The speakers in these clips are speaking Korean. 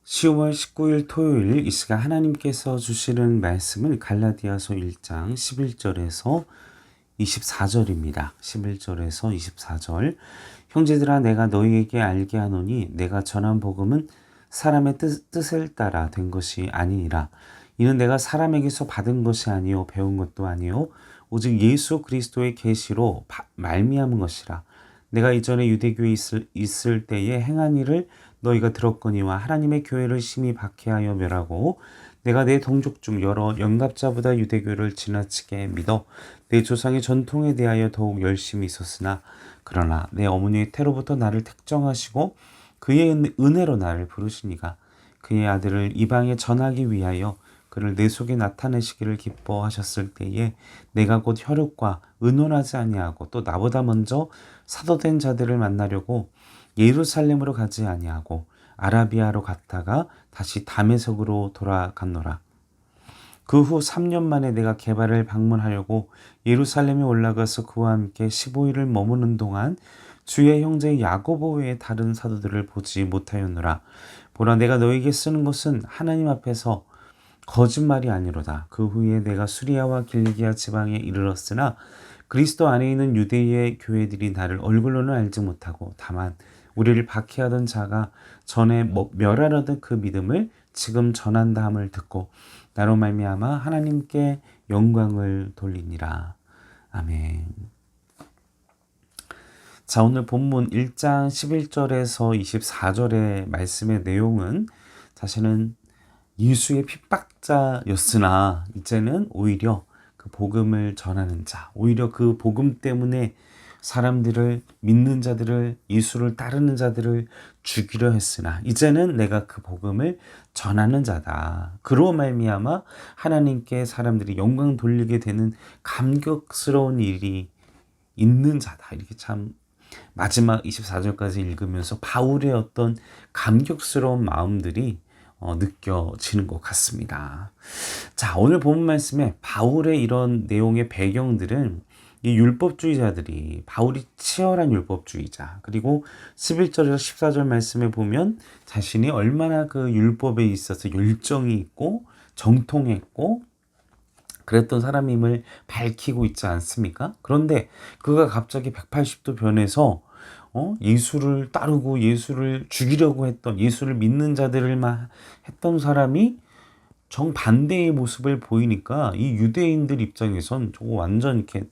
10월 19일 토요일 이 시간 하나님께서 주시는 말씀은 갈라디아서 1장 11절에서 24절입니다. 11절에서 24절. 형제들아 내가 너희에게 알게 하노니 내가 전한 복음은 사람의 뜻을 따라 된 것이 아니니라. 이는 내가 사람에게서 받은 것이 아니요 배운 것도 아니요 오직 예수 그리스도의 계시로 말미암은 것이라. 내가 이전에 유대교에 있을 때에 행한 일을 너희가 들었거니와 하나님의 교회를 심히 박해하여 멸하고 내가 내 동족 중 여러 영갑자보다 유대교를 지나치게 믿어 내 조상의 전통에 대하여 더욱 열심히 있었으나 그러나 내 어머니의 태로부터 나를 택정하시고 그의 은혜로 나를 부르시니가 그의 아들을 이방에 전하기 위하여 그를 내 속에 나타내시기를 기뻐하셨을 때에 내가 곧 혈육과 의논하지 아니하고 또 나보다 먼저 사도된 자들을 만나려고 예루살렘으로 가지 아니하고 아라비아로 갔다가 다시 다메섹으로 돌아갔노라. 그 후 3년 만에 내가 게바를 방문하려고 예루살렘에 올라가서 그와 함께 15일을 머무는 동안 주의 형제 야고보 외에 다른 사도들을 보지 못하였노라. 보라 내가 너에게 쓰는 것은 하나님 앞에서 거짓말이 아니로다. 그 후에 내가 수리아와 길리기아 지방에 이르렀으나 그리스도 안에 있는 유대의 교회들이 나를 얼굴로는 알지 못하고 다만 우리를 박해하던 자가 전에 멸하려던 그 믿음을 지금 전한다 함을 듣고 나로 말미암아 하나님께 영광을 돌리니라. 아멘. 자, 오늘 본문 1장 11절에서 24절의 말씀의 내용은 사실은 예수의 핍박자였으나 이제는 오히려 그 복음을 전하는 자, 오히려 그 복음 때문에 사람들을 믿는 자들을 예수를 따르는 자들을 죽이려 했으나 이제는 내가 그 복음을 전하는 자다. 그로 말미암아 하나님께 사람들이 영광 돌리게 되는 감격스러운 일이 있는 자다. 이렇게 참 마지막 24절까지 읽으면서 바울의 어떤 감격스러운 마음들이 느껴지는 것 같습니다. 자, 오늘 본 말씀에 바울의 이런 내용의 배경들은 이 율법주의자들이 바울이 치열한 율법주의자 그리고 11절에서 14절 말씀에 보면 자신이 얼마나 그 율법에 있어서 열정이 있고 정통했고 그랬던 사람임을 밝히고 있지 않습니까? 그런데 그가 갑자기 180도 변해서 예수를 따르고 예수를 죽이려고 했던 예수를 믿는 자들만 했던 사람이 정반대의 모습을 보이니까 이 유대인들 입장에선 저거 완전 이렇게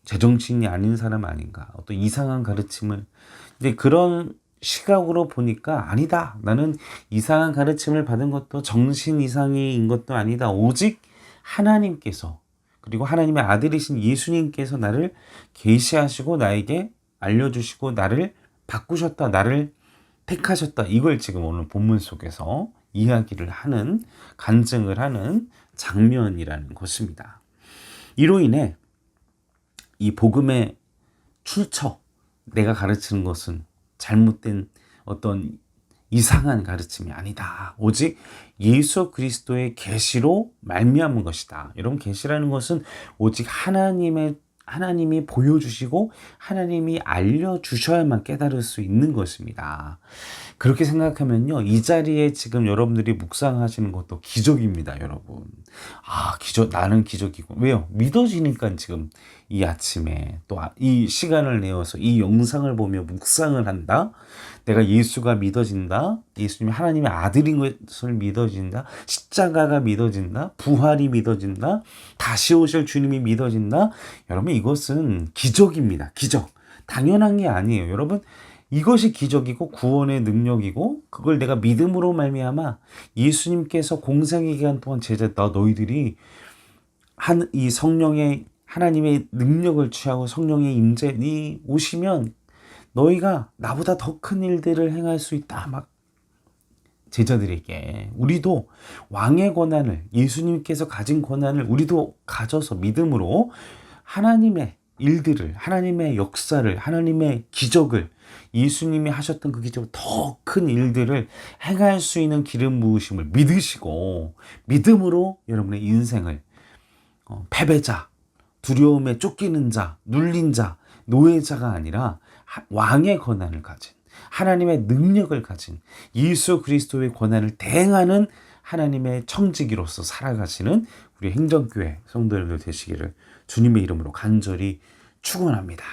제정신이 아닌 사람 아닌가 어떤 이상한 가르침을 근데 그런 시각으로 보니까 아니다. 나는 이상한 가르침을 받은 것도 정신 이상인 것도 아니다. 오직 하나님께서 그리고 하나님의 아들이신 예수님께서 나를 계시하시고 나에게 알려주시고 나를 바꾸셨다. 나를 택하셨다. 이걸 지금 오늘 본문 속에서 이야기를 하는 간증을 하는 장면이라는 것입니다. 이로 인해 이 복음의 출처 내가 가르치는 것은 잘못된 어떤 이상한 가르침이 아니다. 오직 예수 그리스도의 계시로 말미암은 것이다. 여러분 계시라는 것은 오직 하나님이 보여주시고 하나님이 알려주셔야만 깨달을 수 있는 것입니다. 그렇게 생각하면요. 이 자리에 지금 여러분들이 묵상하시는 것도 기적입니다. 여러분. 나는 기적이고. 왜요? 믿어지니까 지금 이 아침에 또 이 시간을 내어서 이 영상을 보며 묵상을 한다. 내가 예수가 믿어진다. 예수님이 하나님의 아들인 것을 믿어진다. 십자가가 믿어진다. 부활이 믿어진다. 다시 오실 주님이 믿어진다. 여러분 이것은 기적입니다. 기적. 당연한 게 아니에요. 여러분 이것이 기적이고 구원의 능력이고 그걸 내가 믿음으로 말미암아 예수님께서 공생의 기간 동안 너희들이 이 성령의 하나님의 능력을 취하고 성령의 임재니 오시면 너희가 나보다 더 큰 일들을 행할 수 있다. 막 제자들에게 우리도 왕의 권한을 예수님께서 가진 권한을 우리도 가져서 믿음으로 하나님의 일들을 하나님의 역사를 하나님의 기적을 예수님이 하셨던 그 기적을 더 큰 일들을 행할 수 있는 기름 부으심을 믿으시고 믿음으로 여러분의 인생을 패배자 두려움에 쫓기는 자 눌린 자 노예자가 아니라 왕의 권한을 가진 하나님의 능력을 가진 예수 그리스도의 권한을 대행하는 하나님의 청지기로서 살아가시는 우리 행정교회 성도님들 되시기를 주님의 이름으로 간절히 축원합니다.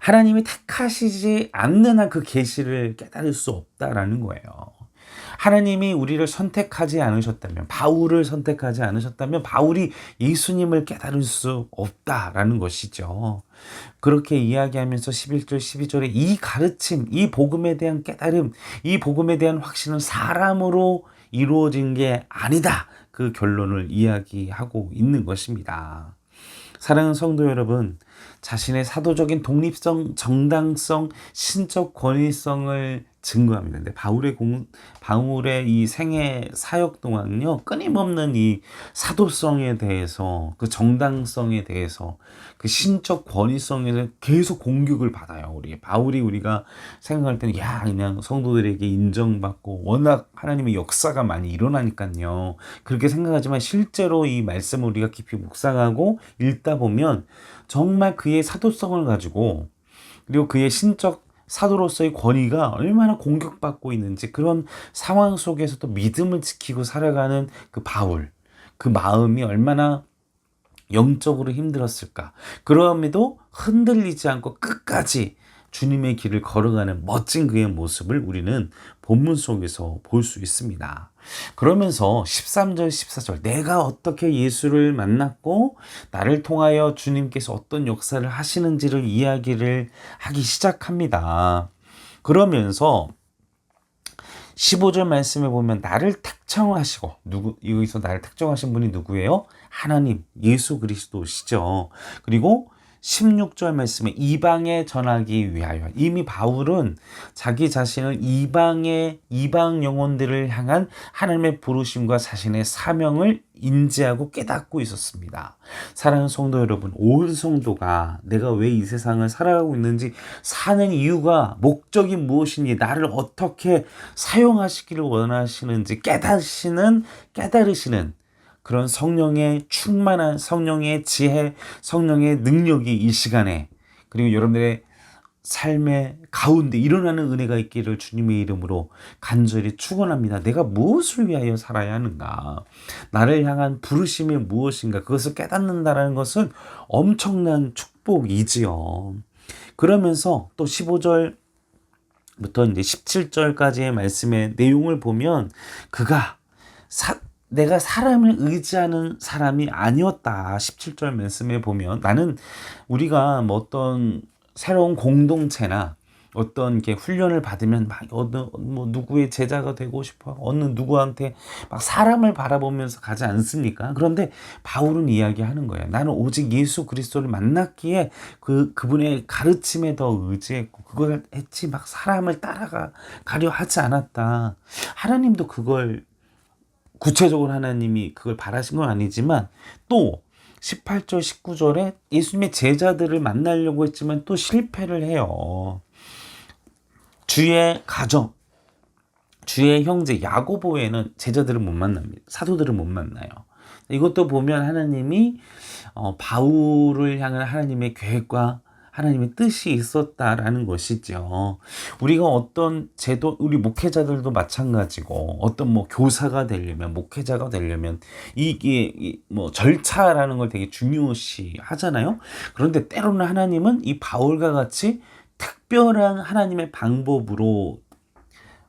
하나님이 택하시지 않는 한 그 계시를 깨달을 수 없다라는 거예요. 하나님이 우리를 선택하지 않으셨다면, 바울을 선택하지 않으셨다면 바울이 예수님을 깨달을 수 없다라는 것이죠. 그렇게 이야기하면서 11절 12절에 이 가르침, 이 복음에 대한 깨달음, 이 복음에 대한 확신은 사람으로 이루어진 게 아니다. 그 결론을 이야기하고 있는 것입니다. 사랑하는 성도 여러분, 자신의 사도적인 독립성, 정당성, 신적 권위성을 증거합니다. 근데 바울의 이 생애 사역 동안요, 끊임없는 이 사도성에 대해서, 그 정당성에 대해서, 그 신적 권위성에 대해서 계속 공격을 받아요. 바울이 우리가 생각할 때는, 야, 그냥 성도들에게 인정받고, 워낙 하나님의 역사가 많이 일어나니까요. 그렇게 생각하지만 실제로 이 말씀을 우리가 깊이 묵상하고 읽다 보면, 정말 그의 사도성을 가지고, 그리고 그의 신적 사도로서의 권위가 얼마나 공격받고 있는지, 그런 상황 속에서도 믿음을 지키고 살아가는 그 바울, 그 마음이 얼마나 영적으로 힘들었을까. 그럼에도 흔들리지 않고 끝까지 주님의 길을 걸어가는 멋진 그의 모습을 우리는 본문 속에서 볼 수 있습니다. 그러면서 13절 14절 내가 어떻게 예수를 만났고 나를 통하여 주님께서 어떤 역사를 하시는지를 이야기를 하기 시작합니다. 그러면서 15절 말씀에 보면 나를 택정하시고, 여기서 나를 택정하신 분이 누구예요? 하나님, 예수 그리스도시죠. 그리고 16절 말씀에 이방에 전하기 위하여, 이미 바울은 자기 자신을 이방 영혼들을 향한 하나님의 부르심과 자신의 사명을 인지하고 깨닫고 있었습니다. 사랑하는 성도 여러분, 온 성도가 내가 왜 이 세상을 살아가고 있는지, 사는 이유가, 목적이 무엇인지, 나를 어떻게 사용하시기를 원하시는지 깨달으시는 그런 성령의 충만한, 성령의 지혜, 성령의 능력이 이 시간에, 그리고 여러분들의 삶의 가운데 일어나는 은혜가 있기를 주님의 이름으로 간절히 축원합니다. 내가 무엇을 위하여 살아야 하는가? 나를 향한 부르심이 무엇인가? 그것을 깨닫는다는 것은 엄청난 축복이지요. 그러면서 또 15절부터 이제 17절까지의 말씀의 내용을 보면, 내가 사람을 의지하는 사람이 아니었다. 17절 말씀에 보면, 우리가 뭐 어떤 새로운 공동체나 어떤 게 훈련을 받으면 막 누구의 제자가 되고 싶어, 어느 누구한테 막 사람을 바라보면서 가지 않습니까? 그런데 바울은 이야기하는 거예요. 나는 오직 예수 그리스도를 만났기에 그분의 가르침에 더 의지했고 그걸 했지 막 사람을 따라가려 하지 않았다. 하나님도 그걸 구체적으로 하나님이 그걸 바라신 건 아니지만, 또 18절 19절에 예수님의 제자들을 만나려고 했지만 또 실패를 해요. 주의 가정, 주의 형제 야고보에는 제자들을 못 만납니다. 사도들을 못 만나요. 이것도 보면 하나님이 바울을 향한 하나님의 계획과 하나님의 뜻이 있었다라는 것이죠. 우리가 어떤 제도, 우리 목회자들도 마찬가지고, 어떤 교사가 되려면, 목회자가 되려면, 이게 절차라는 걸 되게 중요시 하잖아요. 그런데 때로는 하나님은 이 바울과 같이 특별한 하나님의 방법으로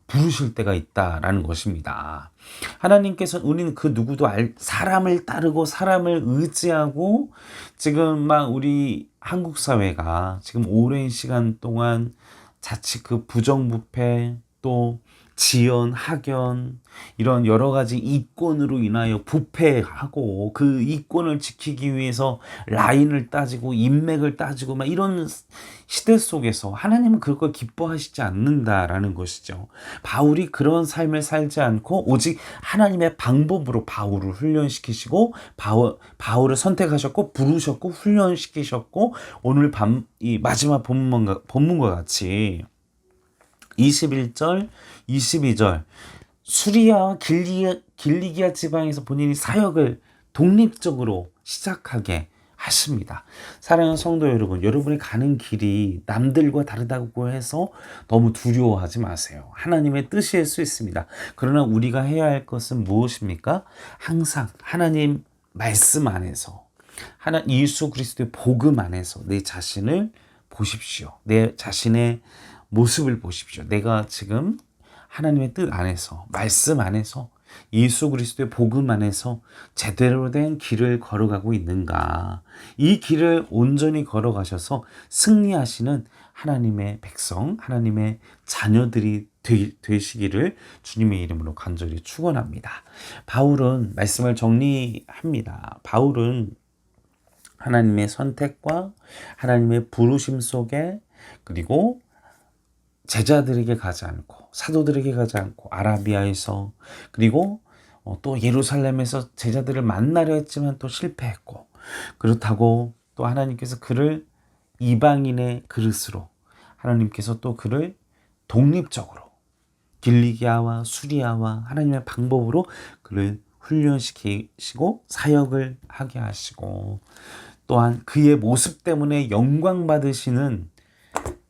부르실 때가 있다라는 것입니다. 하나님께서 우리는 그 누구도 사람을 따르고 사람을 의지하고, 지금 막 우리 한국 사회가 지금 오랜 시간 동안 자칫 그 부정부패, 또 지연, 학연, 이런 여러 가지 이권으로 인하여 부패하고, 그 이권을 지키기 위해서 라인을 따지고 인맥을 따지고 막 이런 시대 속에서 하나님은 그걸 기뻐하시지 않는다라는 것이죠. 바울이 그런 삶을 살지 않고 오직 하나님의 방법으로 바울을 훈련시키시고, 바울을 선택하셨고 부르셨고 훈련시키셨고, 오늘 이 마지막 본문과 같이 21절, 22절 수리아와 길리기아 지방에서 본인이 사역을 독립적으로 시작하게 하십니다. 사랑하는 성도 여러분, 여러분이 가는 길이 남들과 다르다고 해서 너무 두려워하지 마세요. 하나님의 뜻일 수 있습니다. 그러나 우리가 해야 할 것은 무엇입니까? 항상 하나님 말씀 안에서, 예수 그리스도의 복음 안에서 내 자신을 보십시오. 내 자신의 모습을 보십시오. 내가 지금 하나님의 뜻 안에서, 말씀 안에서, 예수 그리스도의 복음 안에서 제대로 된 길을 걸어가고 있는가? 이 길을 온전히 걸어가셔서 승리하시는 하나님의 백성, 하나님의 자녀들이 되시기를 주님의 이름으로 간절히 축원합니다. 바울은 말씀을 정리합니다. 바울은 하나님의 선택과 하나님의 부르심 속에, 그리고 제자들에게 가지 않고 사도들에게 가지 않고 아라비아에서, 그리고 또 예루살렘에서 제자들을 만나려 했지만 또 실패했고, 그렇다고 또 하나님께서 그를 이방인의 그릇으로, 하나님께서 또 그를 독립적으로 길리기아와 수리아와 하나님의 방법으로 그를 훈련시키시고 사역을 하게 하시고, 또한 그의 모습 때문에 영광 받으시는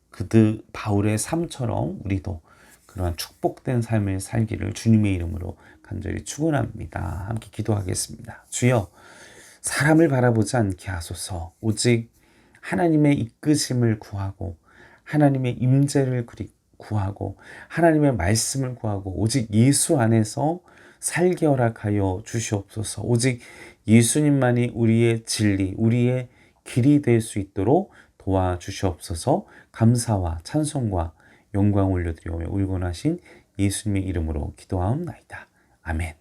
그들 바울의 삶처럼 우리도 그러한 축복된 삶을 살기를 주님의 이름으로 간절히 축원합니다. 함께 기도하겠습니다. 주여, 사람을 바라보지 않게 하소서. 오직 하나님의 이끄심을 구하고 하나님의 임재를 구하고 하나님의 말씀을 구하고 오직 예수 안에서 살게 허락하여 주시옵소서. 오직 예수님만이 우리의 진리, 우리의 길이 될 수 있도록 도와주시옵소서. 감사와 찬송과 영광 올려드리오며 울곤하신 예수님의 이름으로 기도하옵나이다. 아멘.